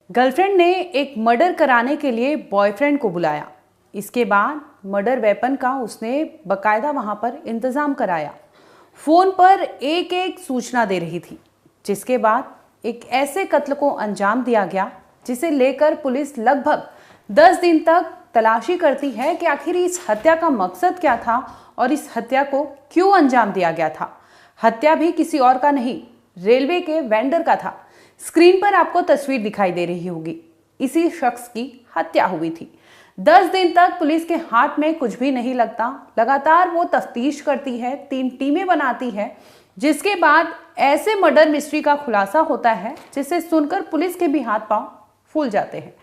Girlfriend ने एक murder कराने के लिए बॉयफ्रेंड को बुलाया। इसके बाद मर्डर वेपन का उसने बकायदा वहां पर इंतजाम कराया। फोन पर एक एक सूचना दे रही थी, जिसके बाद एक ऐसे कत्ल को अंजाम दिया गया जिसे लेकर पुलिस लगभग 10 दिन तक तलाशी करती है कि आखिर इस हत्या का मकसद क्या था और इस हत्या को क्यों अंजाम दिया गया था। हत्या भी किसी और का नहीं, रेलवे के वेंडर का था। स्क्रीन पर आपको तस्वीर दिखाई दे रही होगी। इसी शख्स की हत्या हुई थी। 10 दिन तक पुलिस के हाथ में कुछ भी नहीं लगता। लगातार वो तफ्तीश करती है, 3 टीमें बनाती है, जिसके बाद ऐसे मर्डर मिस्ट्री का खुलासा होता है जिसे सुनकर पुलिस के भी हाथ पांव फूल जाते हैं।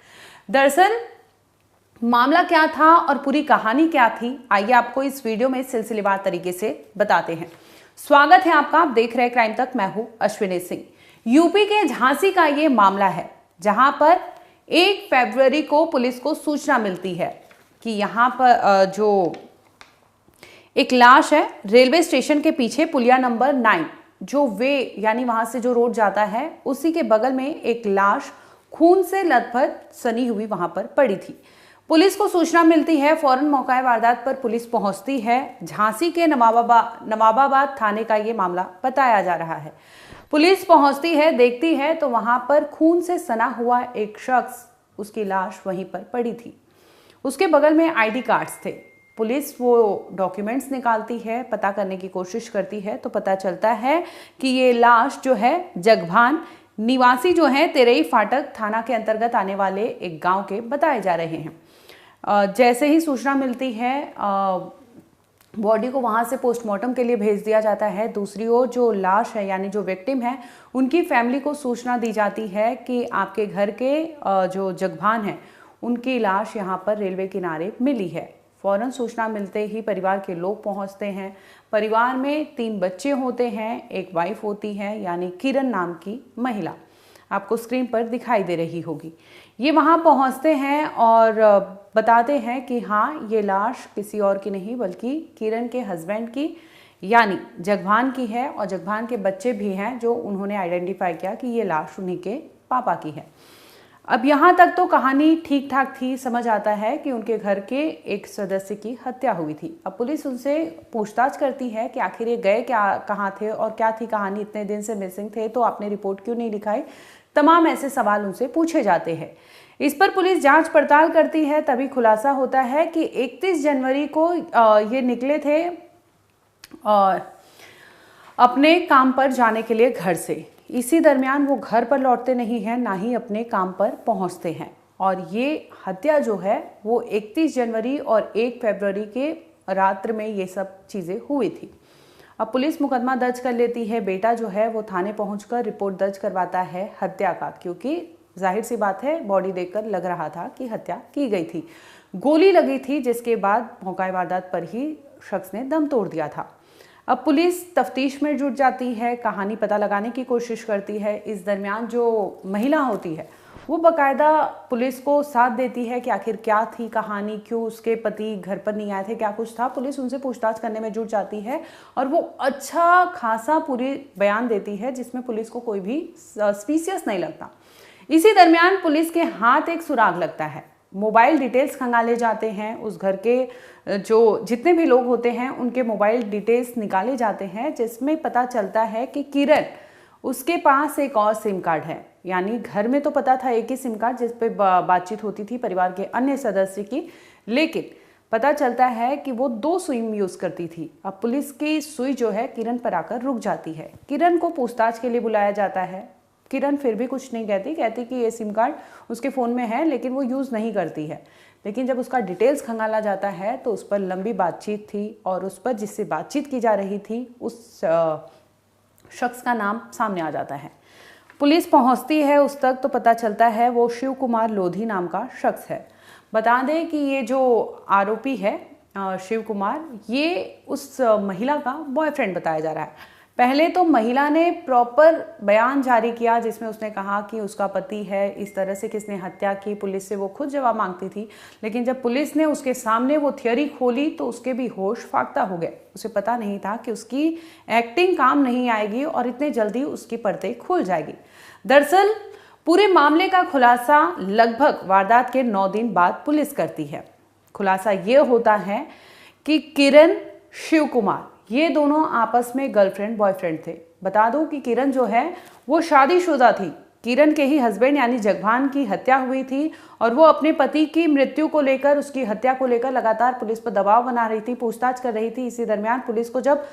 दरअसल मामला क्या था और पूरी कहानी क्या थी, आइए आपको इस वीडियो में सिलसिलेवार तरीके से बताते हैं। स्वागत है आपका, आप देख रहे हैं क्राइम तक। मैं हूं अश्विनी सिंह। यूपी के झांसी का ये मामला है, जहां पर 1 फरवरी को पुलिस को सूचना मिलती है कि यहां पर जो एक लाश है, रेलवे स्टेशन के पीछे पुलिया नंबर 9 जो वे यानी वहां से जो रोड जाता है, उसी के बगल में एक लाश खून से लथपथ सनी हुई वहां पर पड़ी थी। पुलिस को सूचना मिलती है, फौरन मौका वारदात पर पुलिस पहुंचती है। झांसी के नवाबाबाद थाने का ये मामला बताया जा रहा है। पुलिस पहुंचती है, देखती है तो वहां पर खून से सना हुआ एक शख्स, उसकी लाश वहीं पर पड़ी थी। उसके बगल में आईडी कार्ड्स थे। पुलिस वो डॉक्यूमेंट्स निकालती है, पता करने की कोशिश करती है तो पता चलता है कि ये लाश जो है जगभान निवासी जो है तेरई फाटक थाना के अंतर्गत आने वाले एक गांव के बताए जा रहे हैं। जैसे ही सूचना मिलती है, बॉडी को वहां से पोस्टमार्टम के लिए भेज दिया जाता है। दूसरी ओर जो लाश है यानी जो विक्टिम है, उनकी फैमिली को सूचना दी जाती है कि आपके घर के जो जगभान है, उनकी लाश यहां पर रेलवे किनारे मिली है। फौरन सूचना मिलते ही परिवार के लोग पहुंचते हैं। परिवार में 3 बच्चे होते हैं, एक वाइफ होती है यानी किरण नाम की महिला, आपको स्क्रीन पर दिखाई दे रही होगी। ये वहां पहुंचते हैं और बताते हैं कि हाँ, ये लाश किसी और की नहीं बल्कि किरण के हस्बैंड की यानी जगभान की है, और जगभान के बच्चे भी हैं जो उन्होंने आइडेंटिफाई किया कि ये लाश उन्हीं के पापा की है। अब यहाँ तक तो कहानी ठीक ठाक थी, समझ आता है कि उनके घर के एक सदस्य की हत्या हुई थी। अब पुलिस उनसे पूछताछ करती है कि आखिर ये गए कहाँ थे और क्या थी कहानी, इतने दिन से मिसिंग थे तो आपने रिपोर्ट क्यों नहीं लिखाई। तमाम ऐसे सवाल उनसे पूछे जाते हैं। इस पर पुलिस जांच पड़ताल करती है, तभी खुलासा होता है कि 31 जनवरी को ये निकले थे अपने काम पर जाने के लिए घर से। इसी दरमियान वो घर पर लौटते नहीं हैं, ना ही अपने काम पर पहुंचते हैं, और ये हत्या जो है वो 31 जनवरी और 1 फरवरी के रात्र में ये सब चीज़ें हुई थी। अब पुलिस मुकदमा दर्ज कर लेती है। बेटा जो है वो थाने पहुंचकर रिपोर्ट दर्ज करवाता है हत्या का, क्योंकि जाहिर सी बात है बॉडी देखकर लग रहा था कि हत्या की गई थी। गोली लगी थी, जिसके बाद मौका वारदात पर ही शख्स ने दम तोड़ दिया था। अब पुलिस तफ्तीश में जुट जाती है, कहानी पता लगाने की कोशिश करती है। इस दरमियान जो महिला होती है वो बाकायदा पुलिस को साथ देती है कि आखिर क्या थी कहानी, क्यों उसके पति घर पर नहीं आए थे, क्या कुछ था। पुलिस उनसे पूछताछ करने में जुट जाती है और वो अच्छा खासा पूरी बयान देती है, जिसमें पुलिस को कोई भी सस्पिशियस नहीं लगता। इसी दरमियान पुलिस के हाथ एक सुराग लगता है। मोबाइल डिटेल्स खंगाले जाते हैं। उस घर के जो जितने भी लोग होते हैं उनके मोबाइल डिटेल्स निकाले जाते हैं, जिसमें पता चलता है कि किरण, उसके पास एक और सिम कार्ड है। यानी घर में तो पता था एक ही सिम कार्ड जिस पे बातचीत होती थी परिवार के अन्य सदस्य की, लेकिन पता चलता है कि वो 2 सिम यूज करती थी। अब पुलिस की सुई जो है किरण पर आकर रुक जाती है। किरण को पूछताछ के लिए बुलाया जाता है। किरण फिर भी कुछ नहीं कहती कि ये सिम कार्ड उसके फ़ोन में है, लेकिन वो यूज़ नहीं करती है। लेकिन जब उसका डिटेल्स खंगाला जाता है तो उस पर लंबी बातचीत थी, और उस पर जिससे बातचीत की जा रही थी उस शख्स का नाम सामने आ जाता है। पुलिस पहुंचती है उस तक तो पता चलता है वो शिव कुमार लोधी नाम का शख्स है। बता दें कि ये जो आरोपी है शिव कुमार, ये उस महिला का बॉयफ्रेंड बताया जा रहा है। पहले तो महिला ने प्रॉपर बयान जारी किया, जिसमें उसने कहा कि उसका पति है, इस तरह से किसने हत्या की। पुलिस से वो खुद जवाब मांगती थी, लेकिन जब पुलिस ने उसके सामने वो थियोरी खोली तो उसके भी होश फाख्ता हो गए। उसे पता नहीं था कि उसकी एक्टिंग काम नहीं आएगी और इतने जल्दी उसकी परतें खुल जाएगी। दरअसल पूरे मामले का खुलासा लगभग वारदात के 9 दिन बाद पुलिस करती है। खुलासा ये होता है कि किरण, शिव कुमार ये दोनों आपस में गर्लफ्रेंड बॉयफ्रेंड थे। बता दो कि किरण जो है वो शादीशुदा थी। किरण के ही हस्बैंड यानी जगभान की हत्या हुई थी और वो अपने पति की मृत्यु को लेकर, उसकी हत्या को लेकर लगातार पुलिस पर दबाव बना रही थी, पूछताछ कर रही थी। इसी दरमियान पुलिस को जब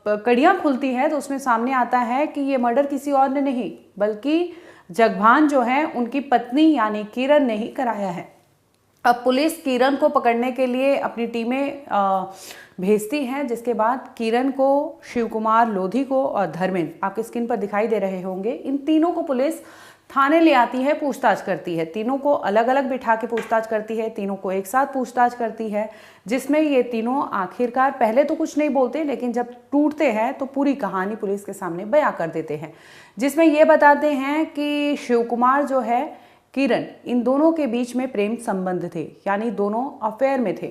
कड़ियां खुलती है तो उसमें सामने आता है कि ये मर्डर किसी और ने नहीं बल्कि जगभान जो है उनकी पत्नी यानी किरण ने ही कराया है। अब पुलिस किरण को पकड़ने के लिए अपनी टीमें भेजती है, जिसके बाद किरण को, शिव कुमार लोधी को और धर्मेंद्र आपके स्क्रीन पर दिखाई दे रहे होंगे, इन तीनों को पुलिस थाने ले आती है, पूछताछ करती है। तीनों को अलग अलग बिठा के पूछताछ करती है, तीनों को एक साथ पूछताछ करती है, जिसमें ये तीनों आखिरकार पहले तो कुछ नहीं बोलते, लेकिन जब टूटते हैं तो पूरी कहानी पुलिस के सामने बयां कर देते हैं, जिसमें ये बताते हैं कि शिव कुमार जो है, किरण, इन दोनों के बीच में प्रेम संबंध थे, यानी दोनों अफेयर में थे।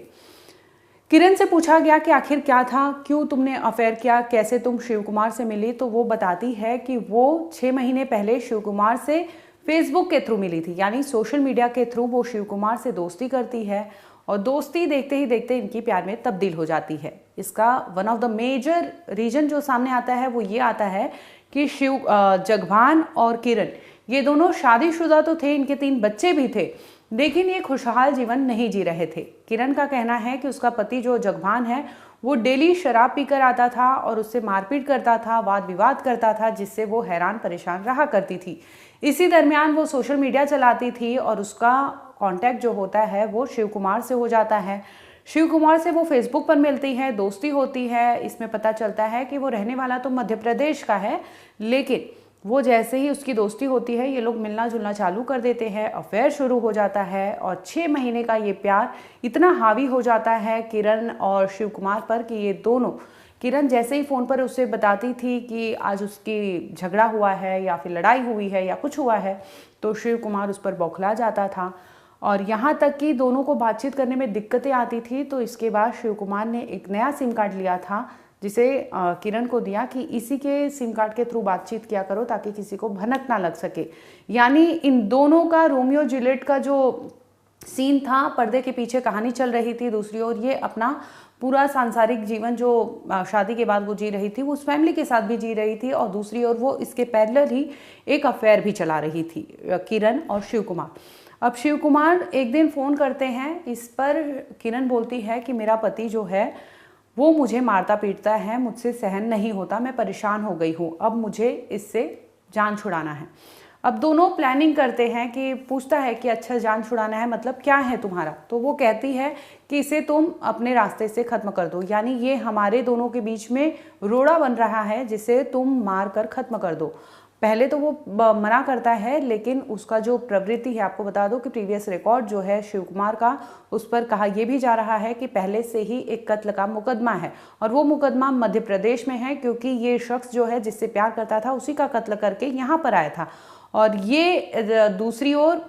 किरण से पूछा गया कि आखिर क्या था, क्यों तुमने अफेयर किया, कैसे तुम शिव कुमार से मिली, तो वो बताती है कि वो 6 महीने पहले शिव कुमार से फेसबुक के थ्रू मिली थी, यानी सोशल मीडिया के थ्रू वो शिव कुमार से दोस्ती करती है और दोस्ती देखते ही देखते इनकी प्यार में तब्दील हो जाती है। इसका one of the major reason जो सामने आता है वो ये आता है कि जगभान और किरण ये दोनों शादीशुदा तो थे, इनके 3 बच्चे भी थे, लेकिन ये खुशहाल जीवन नहीं जी रहे थे। किरण का कहना है कि उसका पति जो जगभान है वो डेली शराब पीकर आता था और उससे मारपीट करता था, वाद विवाद करता था, जिससे वो हैरान परेशान रहा करती थी। इसी दरमियान वो सोशल मीडिया चलाती थी और उसका कांटेक्ट जो होता है वो शिव कुमार से हो जाता है। शिव कुमार से वो फेसबुक पर मिलती है, दोस्ती होती है। इसमें पता चलता है कि वो रहने वाला तो मध्य प्रदेश का है, लेकिन वो जैसे ही उसकी दोस्ती होती है ये लोग मिलना जुलना चालू कर देते हैं, अफेयर शुरू हो जाता है और 6 महीने का ये प्यार इतना हावी हो जाता है किरण और शिव कुमार पर कि ये दोनों, किरण जैसे ही फ़ोन पर उससे बताती थी कि आज उसकी झगड़ा हुआ है या फिर लड़ाई हुई है या कुछ हुआ है, तो शिव कुमार उस पर बौखला जाता था और यहाँ तक कि दोनों को बातचीत करने में दिक्कतें आती थी। तो इसके बाद शिव कुमार ने एक नया सिम कार्ड लिया था, जिसे किरण को दिया कि इसी के सिम कार्ड के थ्रू बातचीत किया करो ताकि किसी को भनक ना लग सके। यानी इन दोनों का रोमियो जूलियट का जो सीन था, पर्दे के पीछे कहानी चल रही थी। दूसरी ओर ये अपना पूरा सांसारिक जीवन जो शादी के बाद वो जी रही थी, वो उस फैमिली के साथ भी जी रही थी और दूसरी ओर वो इसके पैरेलल ही एक अफेयर भी चला रही थी, किरण और शिव कुमार। अब शिव कुमार एक दिन फ़ोन करते हैं, इस पर किरण बोलती है कि मेरा पति जो है वो मुझे मारता पीटता है, मुझसे सहन नहीं होता, मैं परेशान हो गई हूँ, अब मुझे इससे जान छुड़ाना है। अब दोनों प्लानिंग करते हैं कि पूछता है कि अच्छा जान छुड़ाना है मतलब क्या है तुम्हारा, तो वो कहती है कि इसे तुम अपने रास्ते से ख़त्म कर दो, यानी ये हमारे दोनों के बीच में रोड़ा बन रहा है जिसे तुम मार कर ख़त्म कर दो। पहले तो वो मना करता है, लेकिन उसका जो प्रवृत्ति है, आपको बता दो कि प्रीवियस रिकॉर्ड जो है शिव कुमार का, उस पर कहा यह भी जा रहा है कि पहले से ही एक कत्ल का मुकदमा है और वो मुकदमा मध्य प्रदेश में है, क्योंकि ये शख्स जो है जिससे प्यार करता था उसी का कत्ल करके यहाँ पर आया था। और ये दूसरी ओर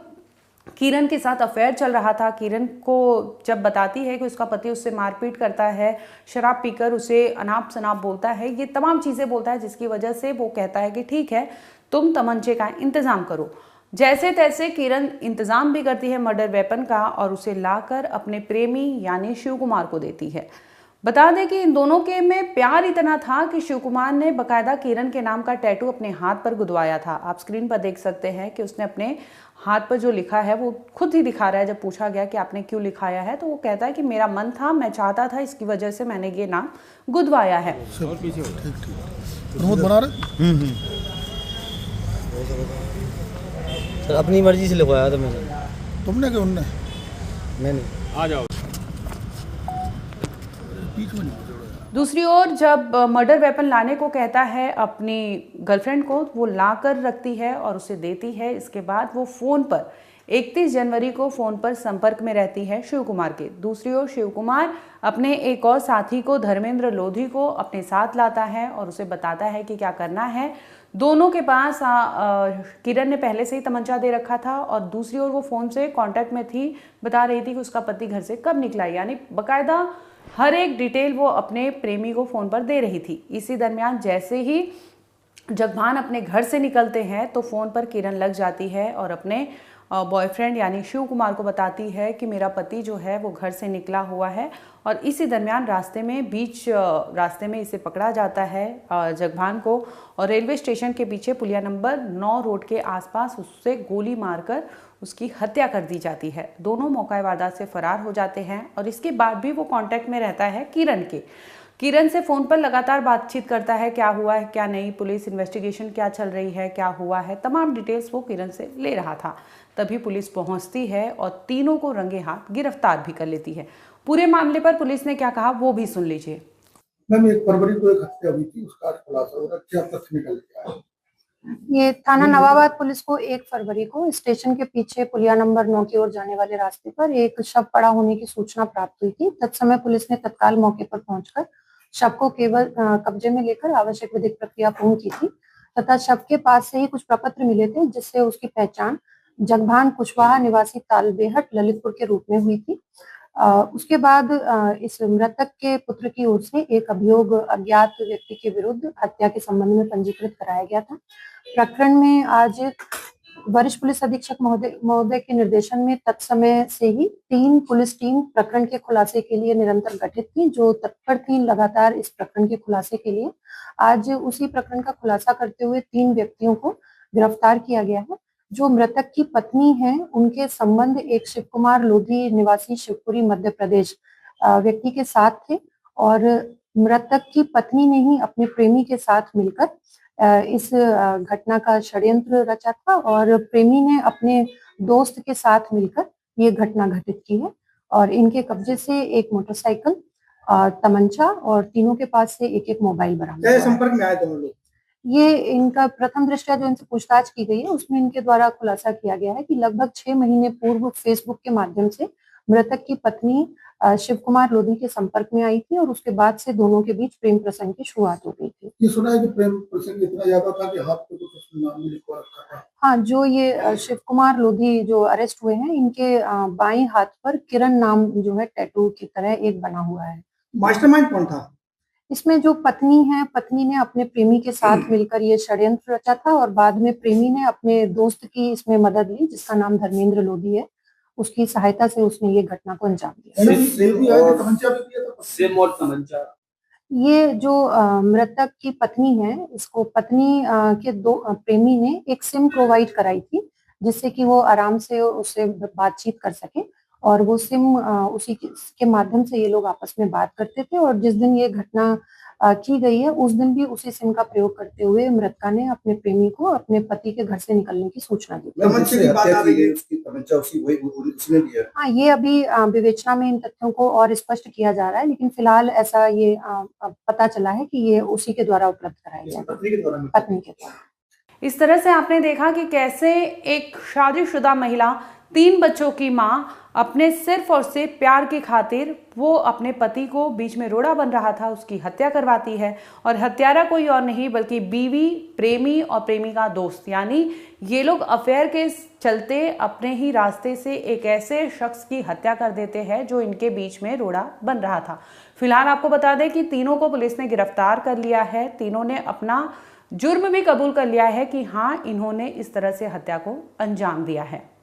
किरण के साथ अफेयर चल रहा था। किरण को जब बताती है कि उसका पति उससे मारपीट करता है, शराब पीकर उसे अनाप शनाप बोलता है, ये तमाम चीज़ें बोलता है, जिसकी वजह से वो कहता है कि ठीक है तुम तमंचे का इंतज़ाम करो। जैसे तैसे किरण इंतज़ाम भी करती है मर्डर वेपन का और उसे लाकर अपने प्रेमी यानी शिव कुमार को देती है। बता दें कि इन दोनों के में प्यार इतना था कि शिव कुमार ने बकायदा किरण के नाम का टैटू अपने हाथ पर गुदवाया था। आप स्क्रीन पर देख सकते हैं कि उसने अपने हाथ पर जो लिखा है वो खुद ही दिखा रहा है। जब पूछा गया कि आपने क्यों लिखाया है, तो वो कहता है कि मेरा मन था, मैं चाहता था, इसकी वजह से मैंने ये नाम गुदवाया है। सर अपनी मर्जी से लिखवाया था मैंने। तुमने कि उनने? मैंने। आ जाओ। दूसरी ओर जब मर्डर वेपन लाने को कहता है अपनी गर्लफ्रेंड को, वो ला कर रखती है और उसे देती है। इसके बाद वो फ़ोन पर 31 जनवरी को फ़ोन पर संपर्क में रहती है शिव कुमार के। दूसरी ओर शिव कुमार अपने एक और साथी को, धर्मेंद्र लोधी को, अपने साथ लाता है और उसे बताता है कि क्या करना है। दोनों के पास किरण ने पहले से ही तमंचा दे रखा था और दूसरी ओर वो फ़ोन से कांटेक्ट में थी, बता रही थी कि उसका पति घर से कब निकला, यानी बकायदा हर एक डिटेल वो अपने प्रेमी को फ़ोन पर दे रही थी। इसी दरमियान जैसे ही जगभान अपने घर से निकलते हैं तो फ़ोन पर किरण लग जाती है और अपने बॉयफ्रेंड यानी शिव कुमार को बताती है कि मेरा पति जो है वो घर से निकला हुआ है। और इसी दरमियान रास्ते में इसे पकड़ा जाता है जगभान को, और रेलवे स्टेशन के पीछे पुलिया नंबर 9 रोड के आसपास उससे गोली मारकर उसकी हत्या कर दी जाती है। दोनों मौका वारदात से फरार हो जाते हैं और इसके बाद भी वो कांटेक्ट में रहता है किरण से फ़ोन पर लगातार बातचीत करता है, क्या हुआ है क्या नहीं, पुलिस इन्वेस्टिगेशन क्या चल रही है, क्या हुआ है, तमाम डिटेल्स वो किरण से ले रहा था। तभी पुलिस पहुंचती है और तीनों को रंगे हाथ गिरफ्तार भी कर लेती है। पूरे मामले पर पुलिस ने क्या कहा वो भी सुन लीजिए। मैम 1 फरवरी को एक हत्या हुई थी, उसका खुलासा हो रहा है, क्या तथ्य निकल के आया? ये थाना नवाबाद पुलिस को 1 फरवरी को स्टेशन के पीछे पुलिया नंबर 9 की ओर जाने वाले रास्ते पर एक शव पड़ा होने की सूचना प्राप्त हुई थी। तत्समय पुलिस ने तत्काल मौके पर पहुंचकर शव को केवल कब्जे में लेकर आवश्यक विधिक प्रक्रिया पूर्ण की थी तथा शव के पास से ही कुछ प्रपत्र मिले थे जिससे उसकी पहचान जगभान कुशवाहा निवासी तालबेहट ललितपुर के रूप में हुई थी। उसके बाद इस मृतक के पुत्र की ओर से एक अभियोग अज्ञात व्यक्ति के विरुद्ध हत्या के संबंध में पंजीकृत कराया गया था। प्रकरण में आज वरिष्ठ पुलिस अधीक्षक महोदय के निर्देशन में तत्समय से ही 3 पुलिस टीम प्रकरण के खुलासे के लिए निरंतर गठित थी, जो तत्पर थी लगातार इस प्रकरण के खुलासे के लिए। आज उसी प्रकरण का खुलासा करते हुए 3 व्यक्तियों को गिरफ्तार किया गया है। जो मृतक की पत्नी है, उनके संबंध एक शिव कुमार लोधी निवासी शिवपुरी मध्य प्रदेश व्यक्ति के साथ थे और मृतक की पत्नी ने ही अपने प्रेमी के साथ मिलकर इस घटना का षड्यंत्र रचा था और प्रेमी ने अपने दोस्त के साथ मिलकर ये घटना घटित की है। और इनके कब्जे से एक मोटरसाइकिल, तमंचा और तीनों के पास से एक मोबाइल बरामद हुआ है। संपर्क में आए दोनों लोग? ये इनका प्रथम दृष्टया जो इनसे पूछताछ की गई है उसमें इनके द्वारा खुलासा किया गया है कि लगभग 6 महीने पूर्व फेसबुक के माध्यम से मृतक की पत्नी शिव कुमार लोधी के संपर्क में आई थी और उसके बाद से दोनों के बीच प्रेम प्रसंग की शुरुआत हो गई थी। ये सुना है कि प्रेम प्रसंग इतना ज्यादा था कि हाथ पे कुछ नाम भी लिखवा रखा था। हाँ, जो ये शिव कुमार लोधी जो अरेस्ट हुए हैं, इनके बाएं हाथ पर किरण नाम जो है टैटू की तरह एक बना हुआ है। मास्टरमाइंड कौन था? इसमें जो पत्नी है, पत्नी ने अपने प्रेमी के साथ मिलकर ये षड्यंत्र रचा था और बाद में प्रेमी ने अपने दोस्त की इसमें मदद ली जिसका नाम धर्मेंद्र लोधी है। उसकी सहायता से उसने ये घटना को अंजाम दिया। सिम और तमंचा। ये जो मृतक की पत्नी है, इसको पत्नी के प्रेमी ने एक सिम प्रोवाइड कराई थी जिससे कि वो आराम से उससे बातचीत कर सके और वो सिम उसी के माध्यम से ये लोग आपस में बात करते थे और जिस दिन ये घटना की गई है उस दिन भी उसी सिम का प्रयोग करते हुए मृतका ने अपने प्रेमी को अपने पति के घर से निकलने की सूचना दी। हाँ, ये अभी विवेचना में इन तथ्यों को और स्पष्ट किया जा रहा है, लेकिन फिलहाल ऐसा ये पता चला है कि ये उसी के द्वारा उपलब्ध कराया गया, पत्नी के द्वारा। इस तरह से आपने देखा कि कैसे एक शादीशुदा महिला, 3 बच्चों की माँ, अपने सिर्फ और सिर्फ प्यार की खातिर वो अपने पति को बीच में रोड़ा बन रहा था उसकी हत्या करवाती है। और हत्यारा कोई और नहीं बल्कि बीवी, प्रेमी और प्रेमी का दोस्त, यानी ये लोग अफेयर के चलते अपने ही रास्ते से एक ऐसे शख्स की हत्या कर देते हैं जो इनके बीच में रोड़ा बन रहा था। फिलहाल आपको बता दें कि तीनों को पुलिस ने गिरफ्तार कर लिया है। तीनों ने अपना जुर्म भी कबूल कर लिया है कि हाँ, इन्होंने इस तरह से हत्या को अंजाम दिया है।